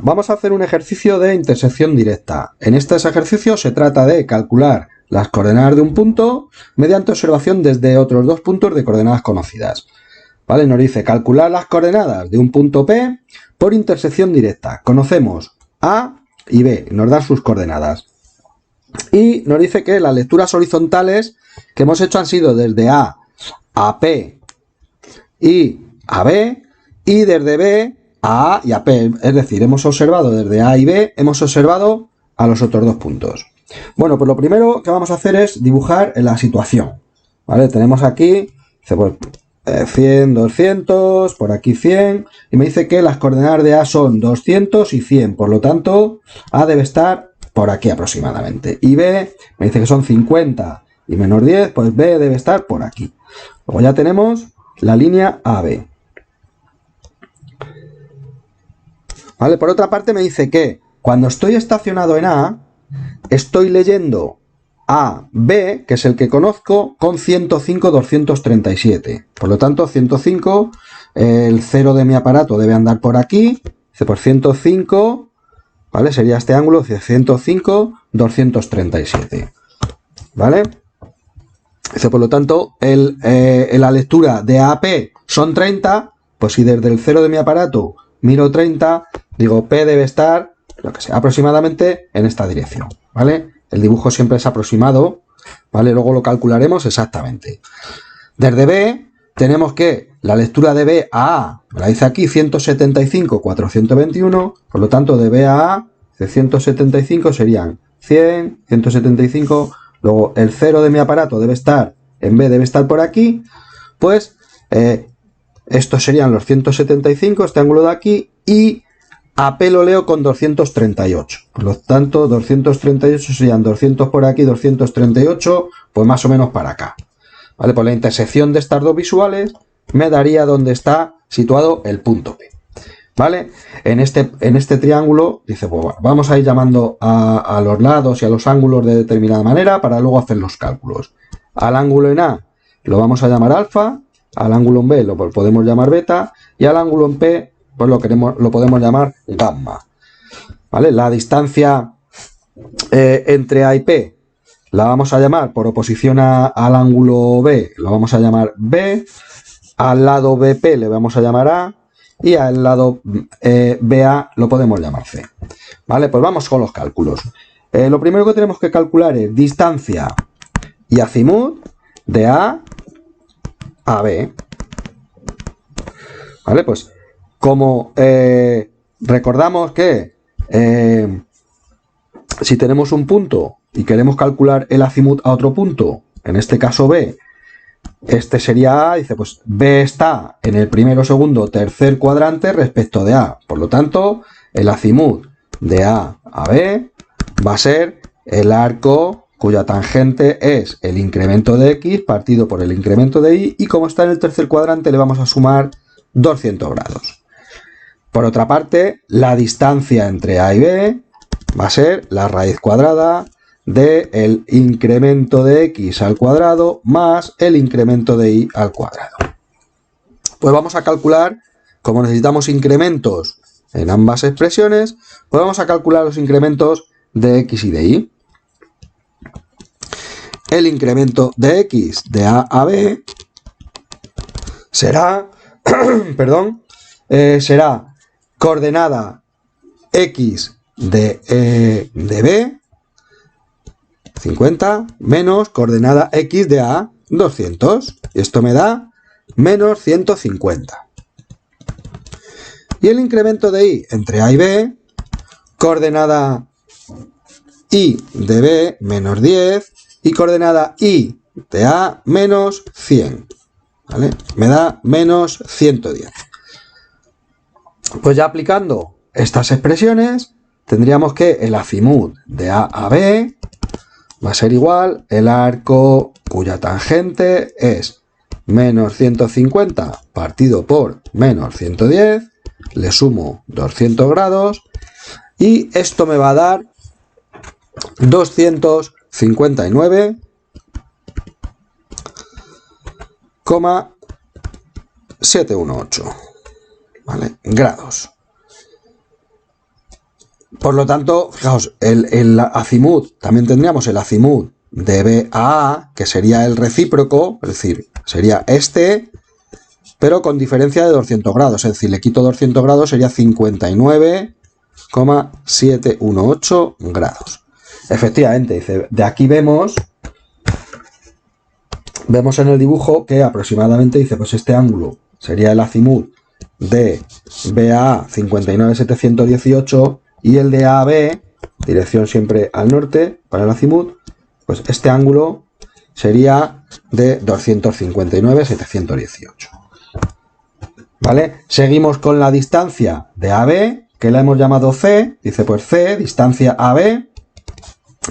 vamos a hacer un ejercicio de intersección directa. En este ejercicio se trata de calcular las coordenadas de un punto mediante observación desde otros dos puntos de coordenadas conocidas. ¿Vale? Nos dice calcular las coordenadas de un punto P por intersección directa. Conocemos A y B, nos dan sus coordenadas. Y nos dice que las lecturas horizontales que hemos hecho han sido desde A a P y a B, y desde B a A y a P. Es decir, hemos observado desde A y B, hemos observado a los otros dos puntos. Bueno, pues lo primero que vamos a hacer es dibujar la situación. ¿Vale? Tenemos aquí, pues, 100, 200, por aquí 100, y me dice que las coordenadas de A son 200 y 100, por lo tanto, A debe estar por aquí aproximadamente. Y B me dice que son 50 y menos 10, pues B debe estar por aquí. Luego ya tenemos la línea AB. ¿Vale? Por otra parte me dice que cuando estoy estacionado en A, estoy leyendo a B, que es el que conozco, con 105, 237. Por lo tanto, 105, el 0 de mi aparato debe andar por aquí. Por 105, ¿vale? Sería este ángulo, 105, 237. ¿Vale? Por lo tanto, la lectura de AP son 30, pues si desde el 0 de mi aparato miro 30, digo P debe estar, lo que sea, aproximadamente en esta dirección, ¿vale? El dibujo siempre es aproximado, ¿vale? Luego lo calcularemos exactamente. Desde B tenemos que la lectura de B a A, me la dice aquí 175, 421, por lo tanto de B a A, de 175 serían 100, 175, luego el 0 de mi aparato debe estar, en B debe estar por aquí, pues estos serían los 175, este ángulo de aquí, y AP lo leo con 238. Por lo tanto, 238 serían 200 por aquí, 238, pues más o menos para acá. ¿Vale? Pues la intersección de estas dos visuales me daría donde está situado el punto P. ¿Vale? En este triángulo, dice, pues bueno, vamos a ir llamando a los lados y a los ángulos de determinada manera para luego hacer los cálculos. Al ángulo en A lo vamos a llamar alfa, al ángulo en B lo podemos llamar beta, y al ángulo en P pues lo podemos llamar gamma. ¿Vale? La distancia entre A y P la vamos a llamar por oposición al ángulo B, lo vamos a llamar B, al lado BP le vamos a llamar A, y al lado BA lo podemos llamar C. ¿Vale? Pues vamos con los cálculos. Lo primero que tenemos que calcular es distancia y azimut de A a B. ¿Vale? Pues como recordamos que si tenemos un punto y queremos calcular el azimut a otro punto, en este caso B, este sería A, dice pues B está en el primero, segundo, tercer cuadrante respecto de A. Por lo tanto, el azimut de A a B va a ser el arco cuya tangente es el incremento de X partido por el incremento de Y, y como está en el tercer cuadrante le vamos a sumar 200 grados. Por otra parte, la distancia entre A y B va a ser la raíz cuadrada del incremento de X al cuadrado más el incremento de Y al cuadrado. Pues vamos a calcular, como necesitamos incrementos en ambas expresiones, pues vamos a calcular los incrementos de X y de Y. El incremento de X de A a B será, será coordenada X de B, 50, menos coordenada X de A, 200. Esto me da menos 150. Y el incremento de Y entre A y B, coordenada Y de B, menos 10, y coordenada Y de A, menos 100. ¿Vale? Me da menos 110. Pues ya aplicando estas expresiones, tendríamos que el azimut de A a B va a ser igual el arco cuya tangente es menos 150 partido por menos 110, le sumo 200 grados, y esto me va a dar 259,718, ¿vale? Grados. Por lo tanto, fijaos, el acimut, también tendríamos el acimut de B a A, que sería el recíproco, es decir, sería este, pero con diferencia de 200 grados, es decir, le quito 200 grados, sería 59,718 grados. Efectivamente, dice, de aquí vemos en el dibujo que aproximadamente, dice, pues este ángulo sería el acimut de BA 59,718 y el de AB, dirección siempre al norte para el azimut, pues este ángulo sería de 259,718. ¿Vale? Seguimos con la distancia de AB, que la hemos llamado C. Dice, pues C, distancia AB,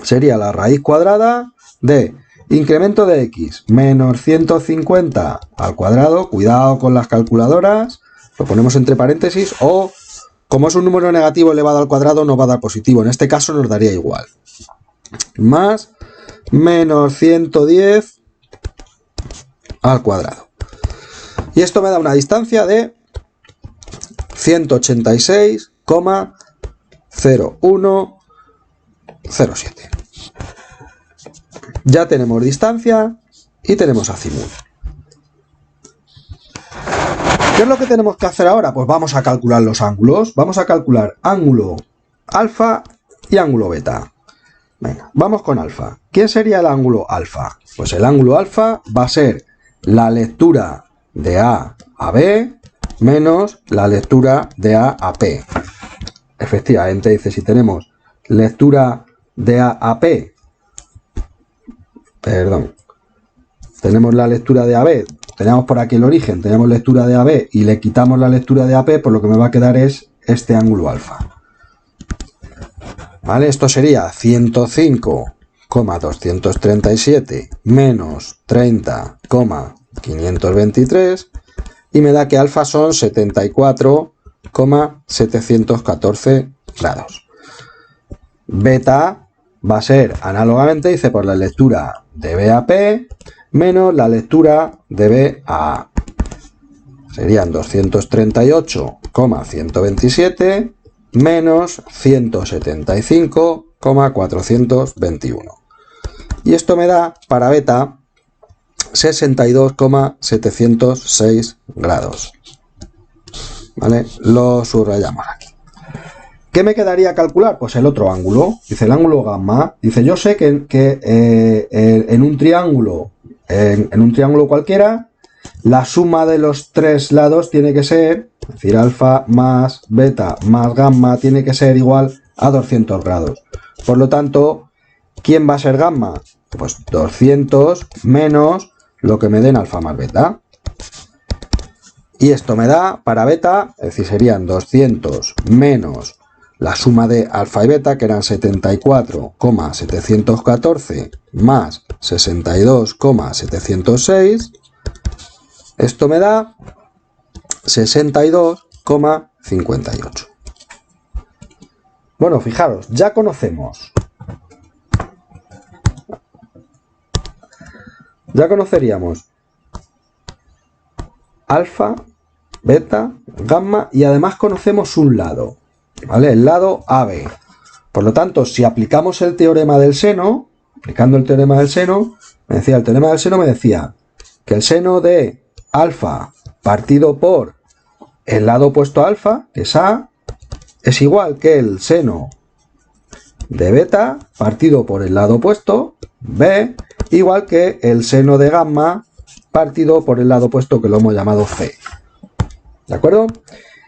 sería la raíz cuadrada de incremento de X menos 150 al cuadrado. Cuidado con las calculadoras, lo ponemos entre paréntesis, o como es un número negativo elevado al cuadrado, no va a dar positivo. En este caso nos daría igual. Más menos 110 al cuadrado. Y esto me da una distancia de 186,0107. Ya tenemos distancia y tenemos acimut. ¿Qué es lo que tenemos que hacer ahora? Pues vamos a calcular los ángulos. Vamos a calcular ángulo alfa y ángulo beta. Venga, vamos con alfa. ¿Quién sería el ángulo alfa? Pues el ángulo alfa va a ser la lectura de A a B menos la lectura de A a P. Efectivamente, dice, si tenemos lectura de A a P, tenemos la lectura de AB, tenemos por aquí el origen, tenemos lectura de AB y le quitamos la lectura de AP, pues lo que me va a quedar es este ángulo alfa. ¿Vale? Esto sería 105,237 menos 30,523 y me da que alfa son 74,714 grados. Beta va a ser análogamente, dice, por la lectura de B a P menos la lectura de B a A. Serían 238,127 menos 175,421. Y esto me da, para beta, 62,706 grados. ¿Vale? Lo subrayamos aquí. ¿Qué me quedaría calcular? Pues el otro ángulo. Dice el ángulo gamma. Dice, yo sé que en un triángulo cualquiera, la suma de los tres lados tiene que ser, es decir, alfa más beta más gamma, tiene que ser igual a 200 grados. Por lo tanto, ¿quién va a ser gamma? Pues 200 menos lo que me den alfa más beta. Y esto me da, para beta, es decir, serían 200 menos la suma de alfa y beta, que eran 74,714 más 62,706. Esto me da 62,58. Bueno, fijaros, ya conoceríamos alfa, beta, gamma y además conocemos un lado, ¿vale? El lado AB. Por lo tanto, si aplicamos el teorema del seno, el teorema del seno me decía que el seno de alfa partido por el lado opuesto a alfa, que es A, es igual que el seno de beta partido por el lado opuesto, B, igual que el seno de gamma partido por el lado opuesto, que lo hemos llamado C. ¿De acuerdo?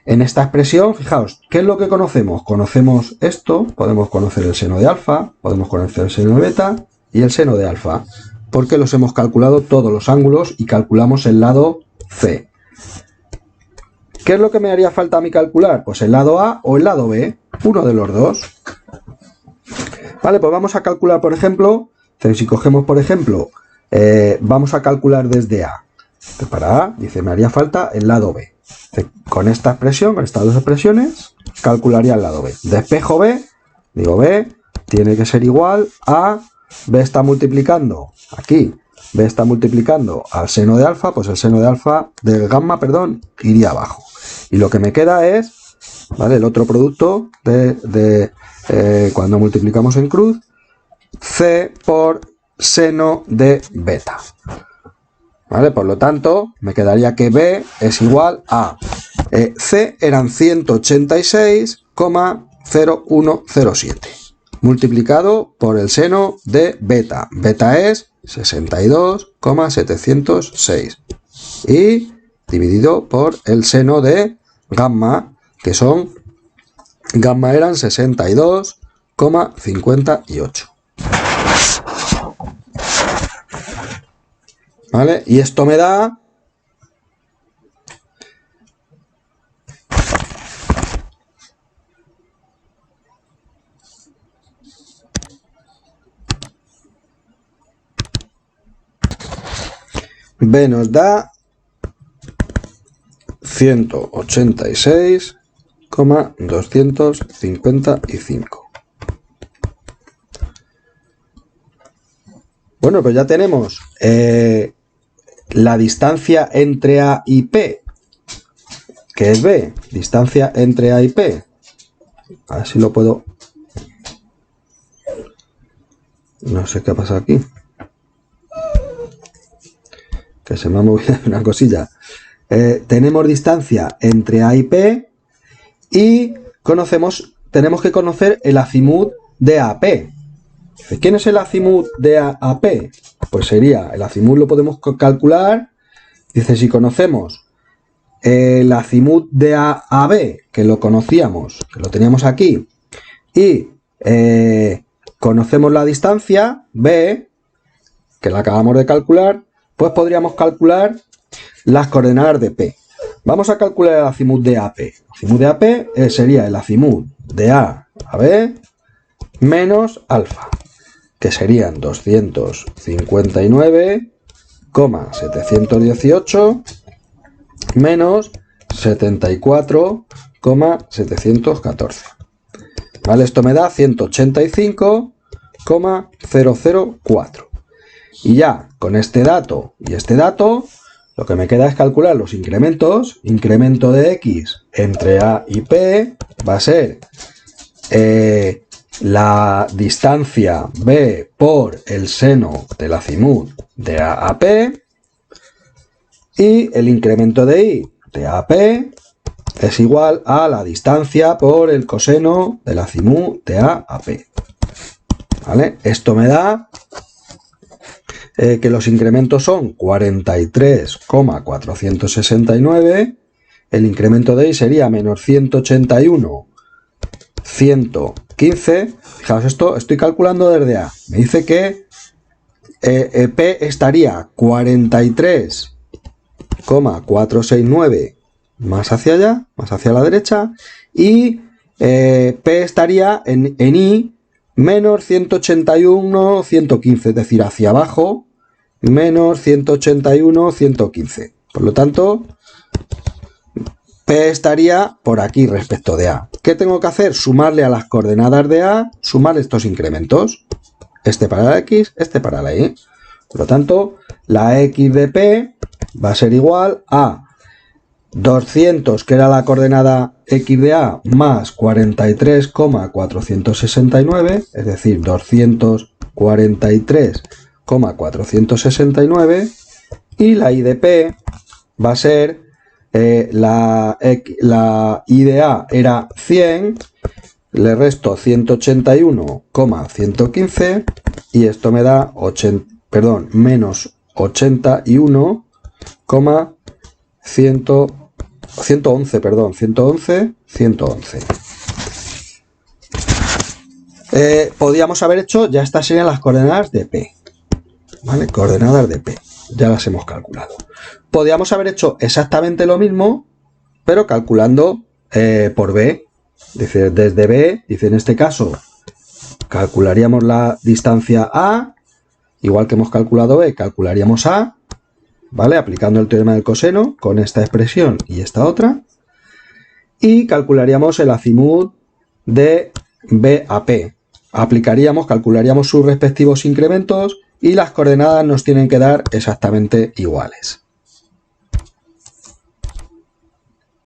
En esta expresión, fijaos, ¿qué es lo que conocemos? Conocemos esto, podemos conocer el seno de alfa, podemos conocer el seno de beta y el seno de alfa, porque los hemos calculado todos los ángulos y calculamos el lado C. ¿Qué es lo que me haría falta a mí calcular? Pues el lado A o el lado B, uno de los dos. Vale, pues vamos a calcular, por ejemplo, si cogemos, por ejemplo, vamos a calcular desde A. Para A, dice, me haría falta el lado B. Con esta expresión, con estas dos expresiones, calcularía el lado B. Despejo B, digo B tiene que ser igual a B está multiplicando aquí, B está multiplicando al seno de alfa, pues el seno de alfa, del gamma, perdón, iría abajo. Y lo que me queda es ¿vale? El otro producto cuando multiplicamos en cruz, C por seno de beta. ¿Vale? Por lo tanto, me quedaría que B es igual a C eran 186,0107 multiplicado por el seno de beta. Beta es 62,706 y dividido por el seno de gamma, que son, gamma eran 62,58. ¿Vale? Y esto me da B nos da 186,255. Bueno, pues ya tenemos la distancia entre A y P, que es B, distancia entre A y P. A ver si lo puedo... No sé qué ha pasado aquí. Que se me ha movido una cosilla. Tenemos distancia entre A y P y tenemos que conocer el azimut de AP. ¿Quién es el azimut de AP? Pues sería, el azimut lo podemos calcular. Dice, si conocemos el azimut de AB, que lo conocíamos, que lo teníamos aquí, y conocemos la distancia B, que la acabamos de calcular, pues podríamos calcular las coordenadas de P. Vamos a calcular el azimut de AP. El azimut de AP sería el azimut de A a B menos alfa, que serían 259,718 menos 74,714. ¿Vale? Esto me da 185,004. Y ya con este dato y este dato, lo que me queda es calcular los incrementos. Incremento de X entre A y P va a ser la distancia B por el seno del azimut de A a P, y el incremento de Y de A a P es igual a la distancia por el coseno del azimut de A a P. ¿Vale? Esto me da que los incrementos son 43,469, el incremento de Y sería menos 181,115. Fijaos, esto estoy calculando desde A. Me dice que P estaría 43,469 más hacia allá, más hacia la derecha, y P estaría en I menos 181,115, es decir, hacia abajo, menos 181,115. Por lo tanto, P estaría por aquí respecto de A. ¿Qué tengo que hacer? Sumarle a las coordenadas de A, sumar estos incrementos. Este para la X, este para la Y. Por lo tanto, la X de P va a ser igual a 200, que era la coordenada X de A, más 43,469, es decir, 243,469, y la Y de P va a ser, la Y de A era 100, le resto 181,115, y esto me da menos 111. Podríamos haber hecho, ya estas serían las coordenadas de P. ¿Vale? Coordenadas de P. Ya las hemos calculado. Podríamos haber hecho exactamente lo mismo, pero calculando por B. Dice, desde B, dice, en este caso, calcularíamos la distancia A, igual que hemos calculado B, calcularíamos A, ¿vale? Aplicando el teorema del coseno con esta expresión y esta otra. Y calcularíamos el azimut de B a P. Calcularíamos sus respectivos incrementos y las coordenadas nos tienen que dar exactamente iguales.